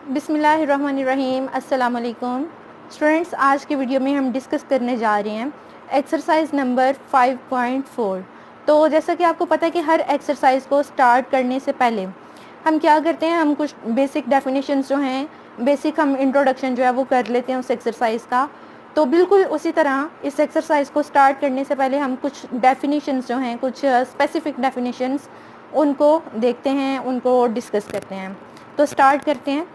बिस्मिल्लाहिर्रहमानिर्रहीम। अस्सलाम वालेकुम स्टूडेंट्स, आज की वीडियो में हम डिस्कस करने जा रहे हैं एक्सरसाइज नंबर 5.4। तो जैसा कि आपको पता है कि हर एक्सरसाइज को स्टार्ट करने से पहले हम क्या करते हैं, हम कुछ बेसिक डेफिनेशंस जो हैं, बेसिक हम इंट्रोडक्शन जो है वो कर लेते हैं उस एक्सरसाइज का। तो बिल्कुल उसी तरह इस एक्सरसाइज को स्टार्ट करने से पहले हम कुछ डेफिनेशंस जो हैं, कुछ स्पेसिफिक डेफिनेशंस, उनको देखते हैं, उनको डिस्कस करते हैं। तो स्टार्ट करते हैं।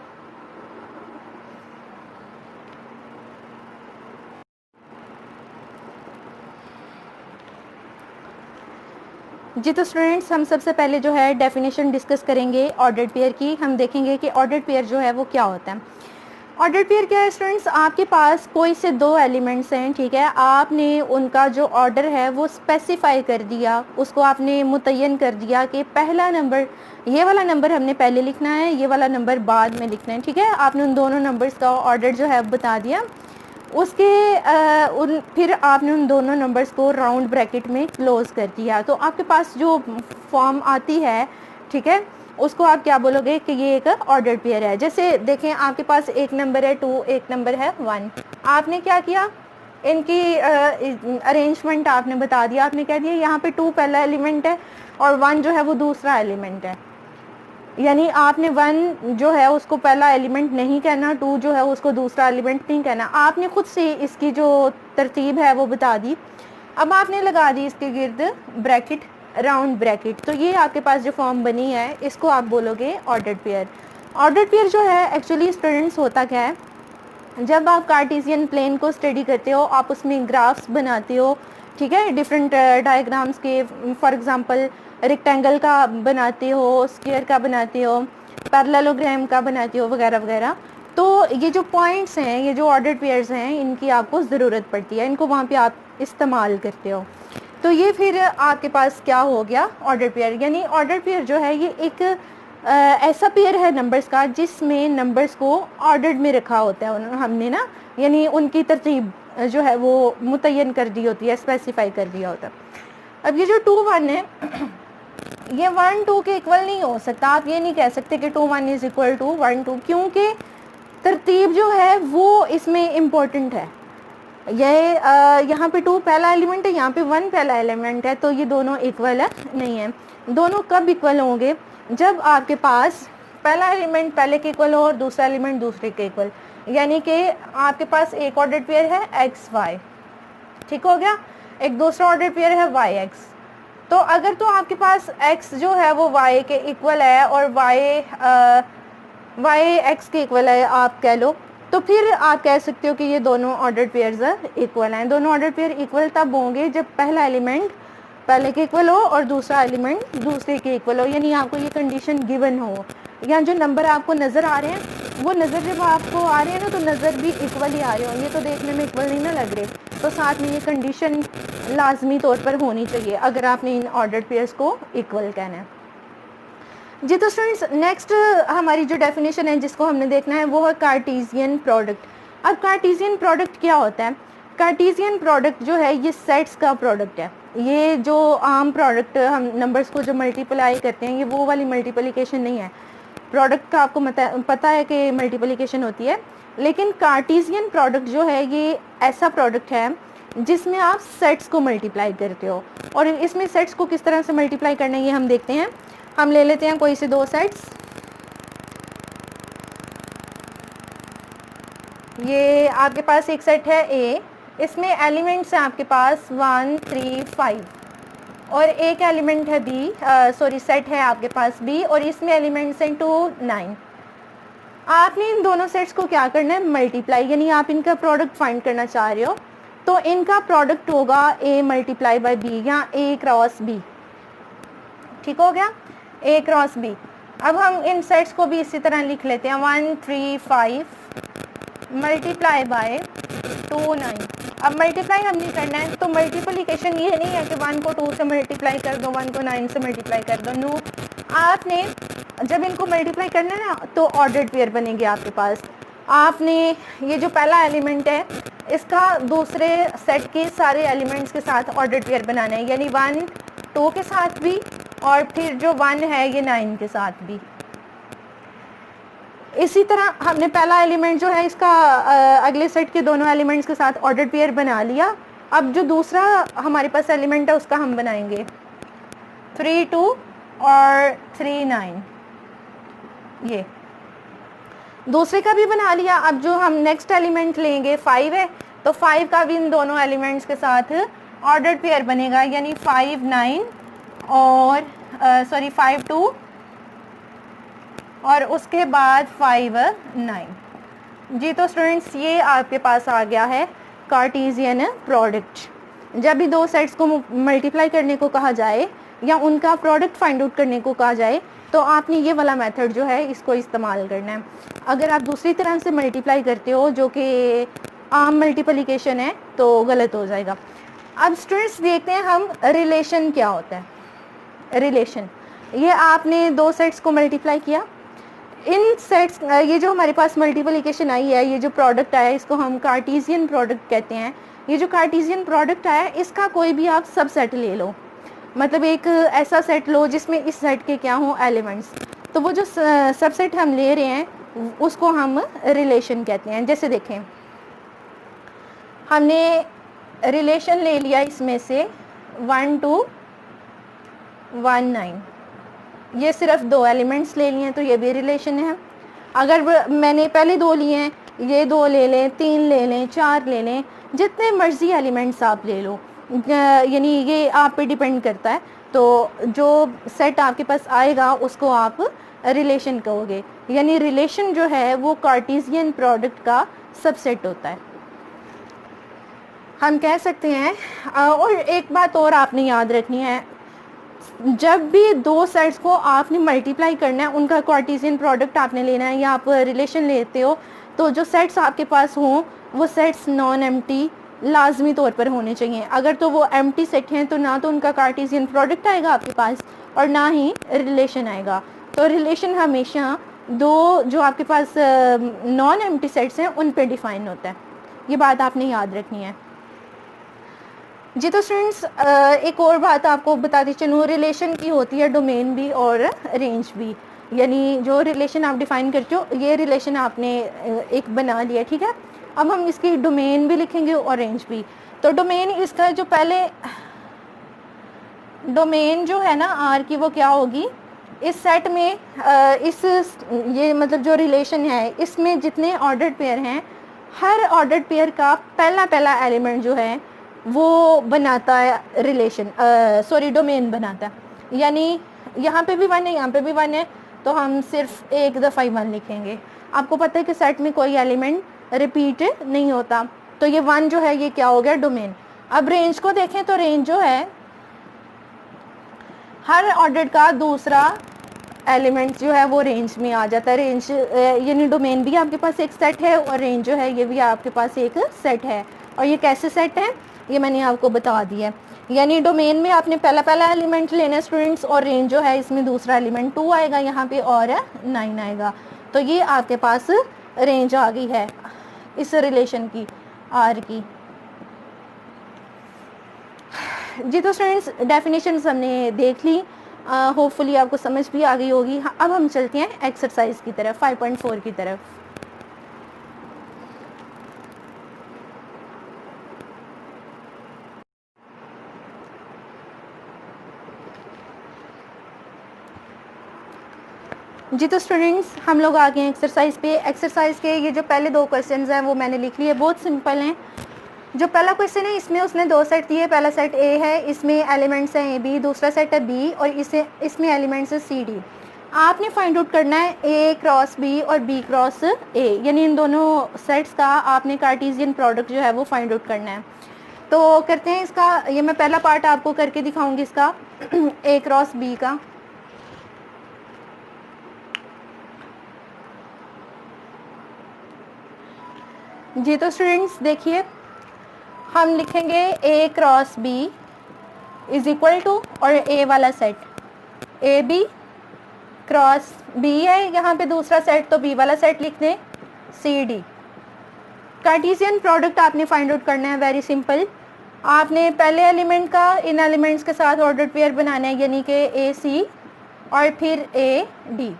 जी तो स्टूडेंट्स, हम सबसे पहले जो है डेफिनेशन डिस्कस करेंगे ऑर्डर्ड पेयर की। हम देखेंगे कि ऑर्डर्ड पेयर जो है वो क्या होता है। ऑर्डर्ड पेयर क्या है स्टूडेंट्स, आपके पास कोई से दो एलिमेंट्स हैं, ठीक है, आपने उनका जो ऑर्डर है वो स्पेसिफाई कर दिया, उसको आपने मुतय्यन कर दिया कि पहला नंबर, ये वाला नंबर हमने पहले लिखना है, ये वाला नंबर बाद में लिखना है, ठीक है। आपने उन दोनों नंबर्स का ऑर्डर जो है बता दिया। उसके फिर आपने उन दोनों नंबर्स को राउंड ब्रैकेट में क्लोज कर दिया। तो आपके पास जो फॉर्म आती है, ठीक है, उसको आप क्या बोलोगे कि ये एक ऑर्डर्ड पेयर है। जैसे देखें, आपके पास एक नंबर है 2, एक नंबर है 1। आपने क्या किया, इनकी अरेंजमेंट आपने बता दिया। आपने कह दिया यहाँ पे 2 पहला एलिमेंट है और 1 जो है वो दूसरा एलिमेंट है। यानी आपने 1 जो है उसको पहला एलिमेंट नहीं कहना, 2 जो है उसको दूसरा एलिमेंट नहीं कहना। आपने खुद से इसकी जो तरतीब है वो बता दी। अब आपने लगा दी इसके गिर्द ब्रैकेट, राउंड ब्रैकेट। तो ये आपके पास जो फॉर्म बनी है इसको आप बोलोगे ऑर्डर्ड पेयर। ऑर्डर्ड पेयर जो है एक्चुअली स्टूडेंट्स होता क्या है, जब आप कार्टेशियन प्लेन को स्टडी करते हो, आप उसमें ग्राफ्स बनाते हो, ठीक है, डिफरेंट डायग्राम्स के, फॉर एग्जांपल रेक्टेंगल का बनाते हो, स्क्वायर का बनाते हो, पैरेललोग्राम का बनाते हो, वगैरह वगैरह। तो ये जो पॉइंट्स हैं, ये जो ऑर्डर्ड पेयर्स हैं, इनकी आपको ज़रूरत पड़ती है, इनको वहाँ पे आप इस्तेमाल करते हो। तो ये फिर आपके पास क्या हो गया, ऑर्डर्ड पेयर। यानी ऑर्डर्ड पेयर जो है ये एक ऐसा पेयर है नंबर्स का जिसमें नंबर्स को ऑर्डर्ड में रखा होता है हमने ना, यानी उनकी तरतीब जो है वो मुतय्यन कर दी होती है, स्पेसिफाई कर दिया होता है। अब ये जो 2 1 है, ये 1 2 के इक्वल नहीं हो सकता। आप ये नहीं कह सकते कि 2 1 इज इक्वल टू 1 2, क्योंकि तरतीब जो है वो इसमें इम्पोर्टेंट है। ये यहाँ पे 2 पहला एलिमेंट है, यहाँ पे 1 पहला एलिमेंट है, तो ये दोनों इक्वल नहीं है। दोनों कब इक्वल होंगे, जब आपके पास पहला एलिमेंट पहले के इक्वल हो और दूसरा एलिमेंट दूसरे के इक्वल। यानी कि आपके पास एक ऑर्डर्ड पेयर है एक्स वाई, ठीक हो गया, एक दूसरा ऑर्डर्ड पेयर है वाई एक्स। तो अगर तो आपके पास x जो है वो y के इक्वल है और y x के इक्वल है आप कह लो, तो फिर आप कह सकते हो कि ये दोनों ऑर्डर्ड पेयर्स इक्वल हैं। दोनों ऑर्डर्ड पेयर इक्वल तब होंगे जब पहला एलिमेंट पहले के इक्वल हो और दूसरा एलिमेंट दूसरे के इक्वल हो, यानी आपको ये कंडीशन गिवन हो। या जो नंबर आपको नज़र आ रहे हैं वो नज़र जब आपको आ रहे हैं ना, तो नज़र भी इक्वल ही आ रहे हो, ये तो देखने में इक्वल नहीं ना लग रहे, तो साथ में ये कंडीशन लाजमी तौर पर होनी चाहिए अगर आपने इन ऑर्डर्ड पेयर्स को इक्वल कहना है। जी तो स्टूडेंट्स, नेक्स्ट हमारी जो डेफिनेशन है जिसको हमने देखना है वो है कार्टेशियन प्रोडक्ट। अब कार्टेशियन प्रोडक्ट क्या होता है? कार्टेशियन प्रोडक्ट जो है ये सेट्स का प्रोडक्ट है। ये जो आम प्रोडक्ट हम नंबर्स को जो मल्टीप्लाई करते हैं, ये वो वाली मल्टीप्लिकेशन नहीं है। प्रोडक्ट का आपको पता है कि मल्टीप्लिकेशन होती है, लेकिन कार्टेशियन प्रोडक्ट जो है ये ऐसा प्रोडक्ट है जिसमें आप सेट्स को मल्टीप्लाई करते हो। और इसमें सेट्स को किस तरह से मल्टीप्लाई करना है ये हम देखते हैं। हम ले लेते हैं कोई से 2 सेट्स। ये आपके पास एक सेट है ए, इसमें एलिमेंट्स हैं आपके पास 1 3 5, और एक एलिमेंट है बी, सेट है आपके पास बी, और इसमें एलिमेंट्स हैं 2 9। आपने इन दोनों सेट्स को क्या करना है, मल्टीप्लाई, यानी आप इनका प्रोडक्ट फाइंड करना चाह रहे हो। तो इनका प्रोडक्ट होगा ए मल्टीप्लाई बाई बी, या ए क्रॉस बी, ठीक हो गया, ए क्रॉस बी। अब हम इन सेट्स को भी इसी तरह लिख लेते हैं, 1 3 5 मल्टीप्लाई बाय 2 9। अब मल्टीप्लाई हमने करना है, तो मल्टीप्लिकेशन ये नहीं है कि 1 को 2 से मल्टीप्लाई कर दो, 1 को 9 से मल्टीप्लाई कर दो, नो। आपने जब इनको मल्टीप्लाई करना है ना, तो ऑर्डर्ड पेयर बनेंगे आपके पास। आपने ये जो पहला एलिमेंट है इसका दूसरे सेट के सारे एलिमेंट्स के साथ ऑर्डर्ड पेयर बनाना है, यानी 1 2 के साथ भी, और फिर जो 1 है ये 9 के साथ भी। इसी तरह हमने पहला एलिमेंट जो है इसका अगले सेट के दोनों एलिमेंट्स के साथ ऑर्डर पेयर बना लिया। अब जो दूसरा हमारे पास एलिमेंट है उसका हम बनाएंगे 3 2 और 3 9। ये दूसरे का भी बना लिया। अब जो हम नेक्स्ट एलिमेंट लेंगे 5 है, तो 5 का भी इन दोनों एलिमेंट्स के साथ ऑर्डर्ड पेयर बनेगा, यानी 5 9 और 5 2 और उसके बाद 5 9। जी तो स्टूडेंट्स ये आपके पास आ गया है कार्टेशियन प्रोडक्ट। जब भी दो सेट्स को मल्टीप्लाई करने को कहा जाए या उनका प्रोडक्ट फाइंड आउट करने को कहा जाए तो आपने ये वाला मेथड जो है इसको इस्तेमाल करना है। अगर आप दूसरी तरह से मल्टीप्लाई करते हो जो कि आम मल्टीप्लिकेशन है तो गलत हो जाएगा। अब स्टूडेंट्स देखते हैं हम रिलेशन क्या होता है। रिलेशन, ये आपने दो सेट्स को मल्टीप्लाई किया, इन सेट्स ये जो हमारे पास मल्टीप्लिकेशन आई है, ये जो प्रोडक्ट आया इसको हम कार्टेशियन प्रोडक्ट कहते हैं। ये जो कार्टेशियन प्रोडक्ट आया इसका कोई भी आप सब सेट ले लो, मतलब एक ऐसा सेट लो जिसमें इस सेट के क्या हों एलिमेंट्स, तो वो जो सबसेट हम ले रहे हैं उसको हम रिलेशन कहते हैं। जैसे देखें हमने रिलेशन ले लिया इसमें से 1 2 1 9, ये सिर्फ दो एलिमेंट्स ले लिए तो ये भी रिलेशन है। अगर मैंने पहले दो लिए हैं, ये दो ले लें, 3 ले लें, 4 ले लें, जितने मर्जी एलिमेंट्स आप ले लो, यानी ये आप पे डिपेंड करता है। तो जो सेट आपके पास आएगा उसको आप रिलेशन कहोगे, यानी रिलेशन जो है वो कार्टेशियन प्रोडक्ट का सबसेट होता है, हम कह सकते हैं। और एक बात और आपने याद रखनी है, जब भी दो सेट्स को आपने मल्टीप्लाई करना है उनका कार्टेशियन प्रोडक्ट आपने लेना है या आप रिलेशन लेते हो, तो जो सेट्स आपके पास हों वो सेट्स नॉन एम्प्टी लाजमी तौर पर होने चाहिए। अगर तो वो एम्प्टी सेट हैं तो ना तो उनका कार्टेशियन प्रोडक्ट आएगा आपके पास और ना ही रिलेशन आएगा। तो रिलेशन हमेशा दो जो आपके पास नॉन एम्प्टी सेट्स हैं उन पे डिफाइन होता है, ये बात आपने याद रखनी है। जी तो स्टूडेंट्स एक और बात आपको बताती चलूँ, रिलेशन की होती है डोमेन भी और रेंज भी, यानी जो रिलेशन आप डिफाइन करते हो ये रिलेशन आपने एक बना लिया, ठीक है। अब हम इसकी डोमेन भी लिखेंगे और रेंज भी। तो डोमेन इसका जो पहले डोमेन जो है ना आर की वो क्या होगी, इस सेट में ये मतलब जो रिलेशन है इसमें जितने ऑर्डर्ड पेयर हैं हर ऑर्डर्ड पेयर का पहला एलिमेंट जो है वो बनाता है रिलेशन डोमेन बनाता है। यानी यहाँ पे भी 1 है, यहाँ पे भी 1 है, तो हम सिर्फ एक दफ़ा ही 1 लिखेंगे। आपको पता है कि सेट में कोई एलिमेंट रिपीट नहीं होता, तो ये 1 जो है ये क्या हो गया डोमेन। अब रेंज को देखें तो रेंज जो है हर ऑर्डर का दूसरा एलिमेंट जो है वो रेंज में आ जाता है। रेंज यानी डोमेन भी आपके पास एक सेट है और रेंज जो है ये भी आपके पास एक सेट है। और ये कैसे सेट है ये मैंने आपको बता दिया है। यानी डोमेन में आपने पहला एलिमेंट लेना है स्टूडेंट्स, और रेंज जो है इसमें दूसरा एलिमेंट 2 आएगा यहाँ पे और 9 आएगा। तो ये आपके पास रेंज आ गई है इस रिलेशन की आर की। जी तो स्टूडेंट्स डेफिनेशंस हमने देख ली, होपफुली आपको समझ भी आ गई होगी। अब हम चलते हैं एक्सरसाइज की तरफ 5.4 की तरफ। जी तो स्टूडेंट्स हम लोग आ गए हैं एक्सरसाइज पे। एक्सरसाइज के ये जो पहले दो क्वेश्चंस हैं वो मैंने लिख लिए, बहुत सिंपल हैं। जो पहला क्वेश्चन है इसमें उसने दो सेट दिए, पहला सेट ए है, इसमें एलिमेंट्स हैं ए बी, दूसरा सेट है बी और इसमें एलिमेंट्स है सी डी। आपने फाइंड आउट करना है ए क्रॉस बी और बी क्रॉस ए, यानी इन दोनों सेट्स का आपने कार्टेशियन प्रोडक्ट जो है वो फाइंड आउट करना है। तो करते हैं इसका, ये मैं पहला पार्ट आपको करके दिखाऊंगी इसका ए क्रॉस बी का। जी तो स्टूडेंट्स देखिए हम लिखेंगे A cross B is equal to, और ए वाला set A B cross B है, यहाँ पे दूसरा सेट तो बी वाला सेट लिख दें सी डी। कार्टेशियन प्रोडक्ट आपने फाइंड आउट करना है, वेरी सिंपल। आपने पहले एलिमेंट का इन एलिमेंट्स के साथ ऑर्डर पेयर बनाना है, यानी कि ए सी और फिर ए डी।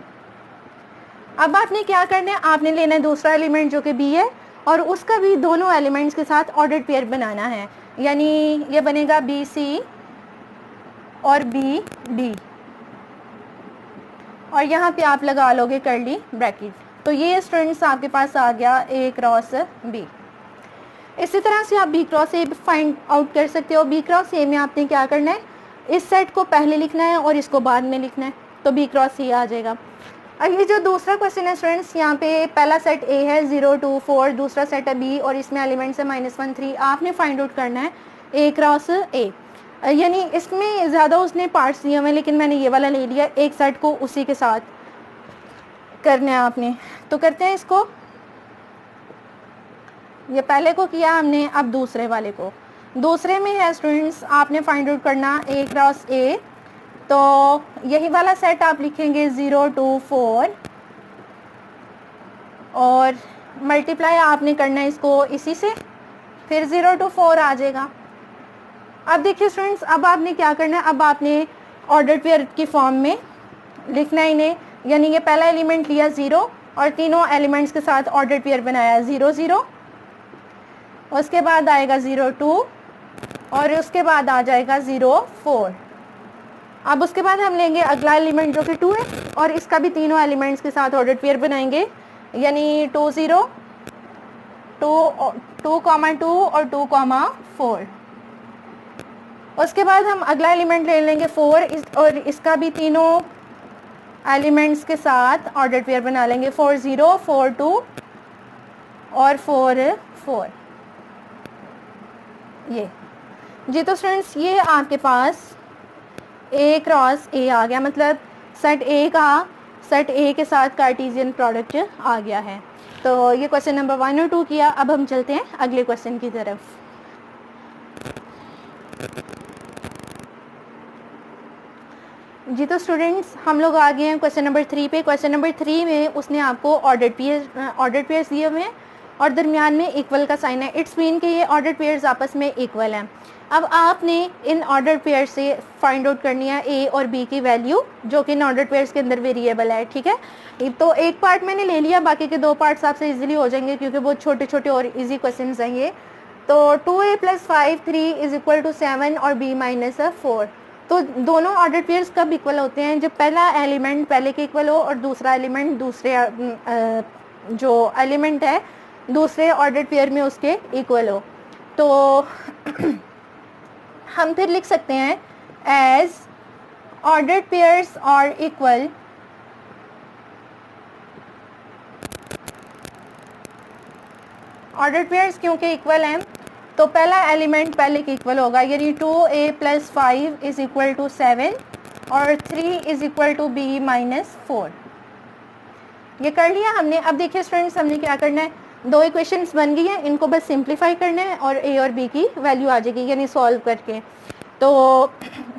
अब आपने क्या करना है, आपने लेना है दूसरा एलिमेंट जो कि बी है, और उसका भी दोनों एलिमेंट्स के साथ ऑर्डर्ड पेयर बनाना है, यानी ये बनेगा बी सी और बी डी, और यहाँ पे आप लगा लोगे कर्ली ब्रैकेट। तो ये स्टूडेंट्स आपके पास आ गया ए क्रॉस बी। इसी तरह से आप B cross A find out कर सकते हो। बी क्रॉस ए में आपने क्या करना है, इस सेट को पहले लिखना है और इसको बाद में लिखना है, तो बी क्रॉस ए आ जाएगा। अब ये जो दूसरा क्वेश्चन है स्टूडेंट्स, यहाँ पे पहला सेट ए है 0 2 4, दूसरा सेट है बी और इसमें एलिमेंट्स है -1 3। आपने फाइंड आउट करना है ए क्रॉस ए, यानी इसमें ज़्यादा उसने पार्ट्स दिए हुए हैं, लेकिन मैंने ये वाला ले लिया, एक सेट को उसी के साथ करना है आपने। तो करते हैं इसको, ये पहले को किया हमने, अब दूसरे वाले को। दूसरे में है स्टूडेंट्स, आपने फाइंड आउट करना ए क्रॉस ए, तो यही वाला सेट आप लिखेंगे 0 2 4 और मल्टीप्लाई आपने करना है इसको इसी से, फिर 0 2 4 आ जाएगा। अब देखिए स्टूडेंट्स, अब आपने क्या करना है, अब आपने ऑर्डर्ड पेयर की फॉर्म में लिखना है इन्हें, यानी ये पहला एलिमेंट लिया 0 और तीनों एलिमेंट्स के साथ ऑर्डर्ड पेयर बनाया 0 0, उसके बाद आएगा 0 2 और उसके बाद आ जाएगा 0 4। अब उसके बाद हम लेंगे अगला एलिमेंट जो कि 2 है और इसका भी तीनों एलिमेंट्स के साथ ऑर्डर्ड पेयर बनाएंगे, यानी 2 0 2 2 और 2 4। उसके बाद हम अगला एलिमेंट ले लेंगे 4 और इसका भी तीनों एलिमेंट्स के साथ ऑर्डर्ड पेयर बना लेंगे, 4 0 4 2 और 4 4। ये जी, तो स्टूडेंट्स ये आपके पास ए क्रॉस ए आ गया, मतलब सेट ए का सेट ए के साथ कार्टेशियन प्रोडक्ट आ गया है। तो ये क्वेश्चन नंबर 1 और 2 किया। अब हम चलते हैं अगले क्वेश्चन की तरफ। जी, तो स्टूडेंट्स हम लोग आ गए हैं क्वेश्चन नंबर 3 पे। क्वेश्चन नंबर 3 में उसने आपको ऑर्डर्ड पेयर्स दिए हुए हैं और दरमियान में इक्वल का साइन है। इट्स मीन कि ये ऑर्डर्ड पेयर्स आपस में इक्वल हैं। अब आपने इन ऑर्डर्ड पेयर से फाइंड आउट करनी है ए और बी की वैल्यू, जो कि इन ऑर्डर्ड पेयर्स के अंदर वेरिएबल है, ठीक है। तो एक पार्ट मैंने ले लिया, बाकी के 2 पार्ट्स आपसे इजीली हो जाएंगे क्योंकि बहुत छोटे छोटे और इजी क्वेश्चंस हैं ये। तो 2a + 5 3 = 7 और b - 4। तो दोनों ऑर्डर्ड पेयर्स कब इक्वल होते हैं, जब पहला एलिमेंट पहले के इक्वल हो और दूसरा एलिमेंट दूसरे जो एलिमेंट है दूसरे ऑर्डर्ड पेयर में उसके इक्वल हो। तो हम फिर लिख सकते हैं as ordered pairs are equal ordered pairs क्योंकि इक्वल हैं तो पहला एलिमेंट पहले के इक्वल होगा, यानी 2a + 5 = 7 और 3 = b - 4। ये कर लिया हमने। अब देखिए स्टूडेंट्स, हमने क्या करना है, 2 इक्वेशंस बन गई हैं, इनको बस सिंप्लीफाई करना है और a और b की वैल्यू आ जाएगी, यानी सॉल्व करके। तो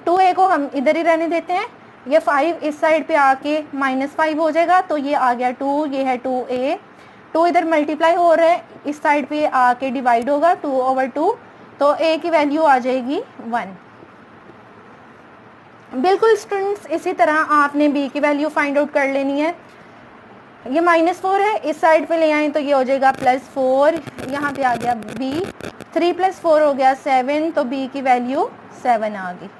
2a को हम इधर ही रहने देते हैं, ये 5 इस साइड पे आके -5 हो जाएगा, तो ये आ गया 2, ये है 2a। 2 इधर मल्टीप्लाई हो रहा है, इस साइड पे आके डिवाइड होगा 2/2, तो a की वैल्यू आ जाएगी 1। बिल्कुल स्टूडेंट्स इसी तरह आपने b की वैल्यू फाइंड आउट कर लेनी है। ये -4 है, इस साइड पे ले आए तो ये हो जाएगा +4, यहाँ पे आ गया b। 3 + 4 हो गया 7, तो b की वैल्यू 7 आ गई।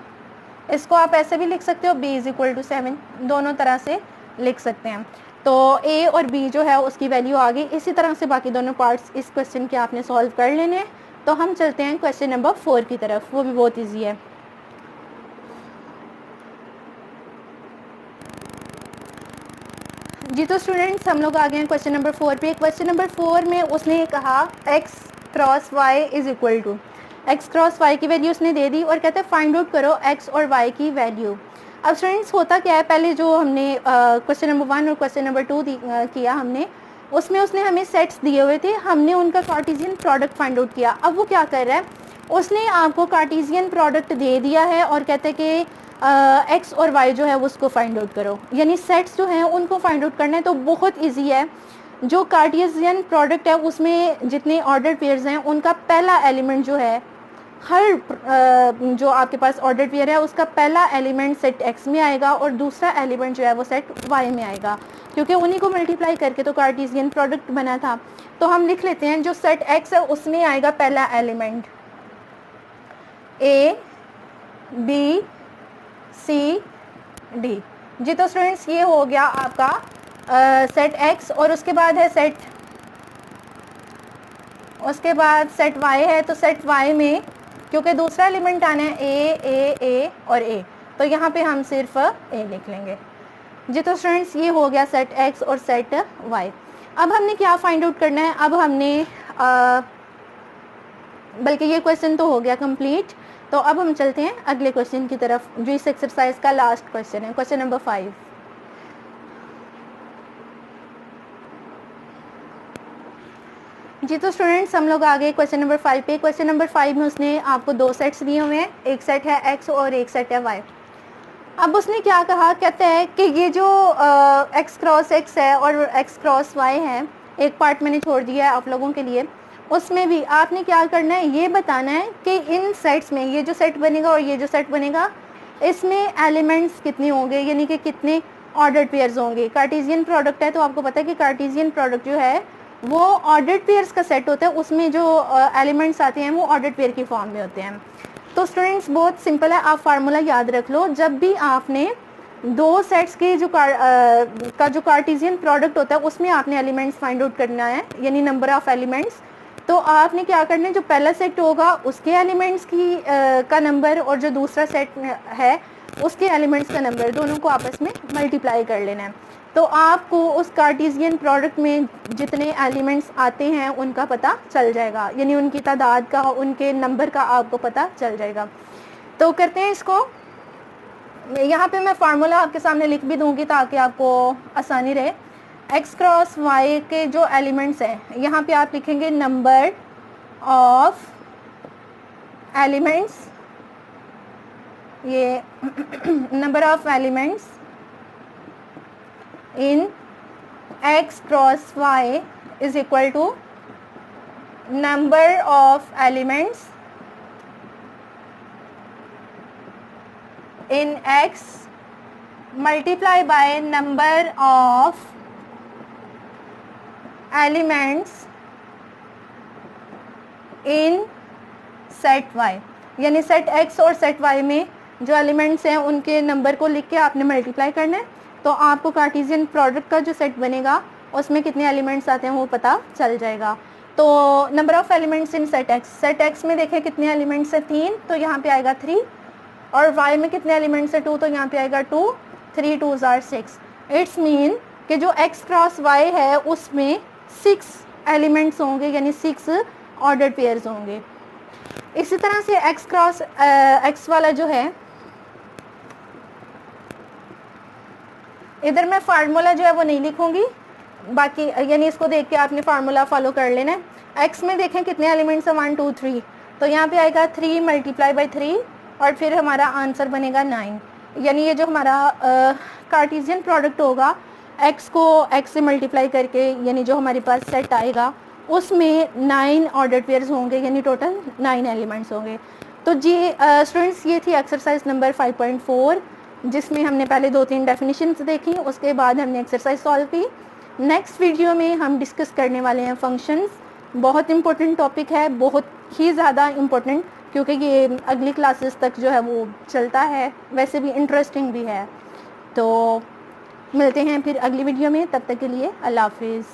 इसको आप ऐसे भी लिख सकते हो, b = 7, दोनों तरह से लिख सकते हैं। तो a और b जो है उसकी वैल्यू आ गई। इसी तरह से बाकी दोनों पार्ट्स इस क्वेश्चन के आपने सॉल्व कर लेने हैं। तो हम चलते हैं क्वेश्चन नंबर 4 की तरफ, वो भी बहुत ईजी है। जी, तो स्टूडेंट्स हम लोग आ गए हैं क्वेश्चन नंबर 4 पे। क्वेश्चन नंबर 4 में उसने कहा x cross y = x cross y की वैल्यू उसने दे दी और कहते हैं फाइंड आउट करो x और y की वैल्यू। अब स्टूडेंट्स होता क्या है, पहले जो हमने क्वेश्चन नंबर 1 और क्वेश्चन नंबर 2 किया हमने, उसमें उसने हमें सेट्स दिए हुए थे, हमने उनका कार्टेशियन प्रोडक्ट फाइंड आउट किया। अब वो क्या कर रहा है, उसने आपको कार्टेशियन प्रोडक्ट दे दिया है और कहते हैं कि एक्स और वाई जो है वो उसको फाइंड आउट करो, यानी सेट्स जो हैं उनको फाइंड आउट करना है। तो बहुत इजी है, जो कार्टेशियन प्रोडक्ट है उसमें जितने ऑर्डर्ड पेयर्स हैं उनका पहला एलिमेंट जो है हर जो आपके पास ऑर्डर्ड पेयर है उसका पहला एलिमेंट सेट एक्स में आएगा और दूसरा एलिमेंट जो है वो सेट वाई में आएगा, क्योंकि उन्हीं को मल्टीप्लाई करके तो कार्टेशियन प्रोडक्ट बना था। तो हम लिख लेते हैं जो सेट एक्स है उसमें आएगा पहला element A B C D. जी तो स्टूडेंट्स ये हो गया आपका सेट एक्स, और उसके बाद है सेट वाई है। तो सेट वाई में क्योंकि दूसरा एलिमेंट आना है ए और ए, तो यहाँ पे हम सिर्फ ए लिख लेंगे। जी तो स्टूडेंट्स ये हो गया सेट एक्स और सेट वाई। अब हमने क्या फाइंड आउट करना है, अब हमने बल्कि ये क्वेश्चन तो हो गया कंप्लीट। तो अब हम चलते हैं अगले क्वेश्चन की तरफ, जो इस एक्सरसाइज का लास्ट क्वेश्चन है, क्वेश्चन नंबर 5। जी तो स्टूडेंट्स हम लोग आ गए क्वेश्चन नंबर 5 पे। क्वेश्चन नंबर 5 में उसने आपको दो सेट्स दिए हुए हैं, एक सेट है एक्स और एक सेट है वाई। अब उसने क्या कहा, कहते हैं कि ये जो एक्स क्रॉस एक्स है और एक्स क्रॉस वाई है, एक पार्ट मैंने छोड़ दिया है आप लोगों के लिए, उसमें भी आपने क्या करना है, ये बताना है कि इन सेट्स में ये जो सेट बनेगा और ये जो सेट बनेगा इसमें एलिमेंट्स कितने होंगे, यानी कि कितने ऑर्डर्ड पेयर्स होंगे। कार्टेशियन प्रोडक्ट है तो आपको पता है कि कार्टेशियन प्रोडक्ट जो है वो ऑर्डर्ड पेयर्स का सेट होता है, उसमें जो एलिमेंट्स आते हैं वो ऑर्डर्ड पेयर की फॉर्म में होते हैं। तो स्टूडेंट्स बहुत सिंपल है, आप फार्मूला याद रख लो। जब भी आपने दो सेट्स के जो कार्टेशियन प्रोडक्ट होता है उसमें आपने एलिमेंट्स फाइंड आउट करना है, यानी नंबर ऑफ एलिमेंट्स, तो आपने क्या करना है, जो पहला सेट होगा उसके एलिमेंट्स की का नंबर और जो दूसरा सेट है उसके एलिमेंट्स का नंबर, दोनों को आपस में मल्टीप्लाई कर लेना है। तो आपको उस कार्टेशियन प्रोडक्ट में जितने एलिमेंट्स आते हैं उनका पता चल जाएगा, यानी उनकी तादाद का, उनके नंबर का आपको पता चल जाएगा। तो करते हैं इसको। यहाँ पे मैं फार्मूला आपके सामने लिख भी दूंगी ताकि आपको आसानी रहे। एक्स क्रॉस वाई के जो एलिमेंट्स हैं, यहाँ पे आप लिखेंगे नंबर ऑफ एलिमेंट्स, ये number of elements in X cross Y is equal to number of elements in X multiply by number of elements in set Y. यानी सेट एक्स और सेट वाई में जो एलिमेंट्स हैं उनके number को लिख के आपने मल्टीप्लाई करना है, तो आपको कार्टेशियन प्रोडक्ट का जो सेट बनेगा उसमें कितने एलिमेंट्स आते हैं वो पता चल जाएगा। तो number of elements in set x में देखें कितने एलिमेंट्स हैं, 3, तो यहाँ पे आएगा 3, और वाई में कितने एलिमेंट्स हैं, 2, तो यहाँ पे आएगा 2, 3 2s are 6। इट्स मीन कि जो एक्स क्रॉस वाई है उसमें 6 एलिमेंट्स होंगे, यानी 6 ऑर्डर्ड पेयर्स होंगे। इसी तरह से एक्स क्रॉस एक्स वाला जो है, इधर मैं फार्मूला जो है वो नहीं लिखूंगी, बाकी यानी इसको देख के आपने फार्मूला फॉलो कर लेना है। एक्स में देखें कितने एलिमेंट्स हैं, 1 2 3, तो यहाँ पे आएगा 3 मल्टीप्लाई बाई 3 और फिर हमारा आंसर बनेगा 9। यानी ये जो हमारा कार्टेशियन प्रोडक्ट होगा एक्स को एक्स से मल्टीप्लाई करके, यानी जो हमारे पास सेट आएगा उसमें 9 ऑर्डर्ड पेयर्स होंगे, यानी टोटल 9 एलिमेंट्स होंगे। तो जी स्टूडेंट्स ये थी एक्सरसाइज नंबर 5.4, जिसमें हमने पहले 2-3 डेफिनेशंस देखी, उसके बाद हमने एक्सरसाइज सॉल्व की। नेक्स्ट वीडियो में हम डिस्कस करने वाले हैं फंक्शंस। बहुत इंपॉर्टेंट टॉपिक है, बहुत ही ज़्यादा इम्पोर्टेंट, क्योंकि ये अगली क्लासेस तक जो है वो चलता है, वैसे भी इंटरेस्टिंग भी है। तो मिलते हैं फिर अगली वीडियो में, तब तक के लिए अल्लाह हाफिज़।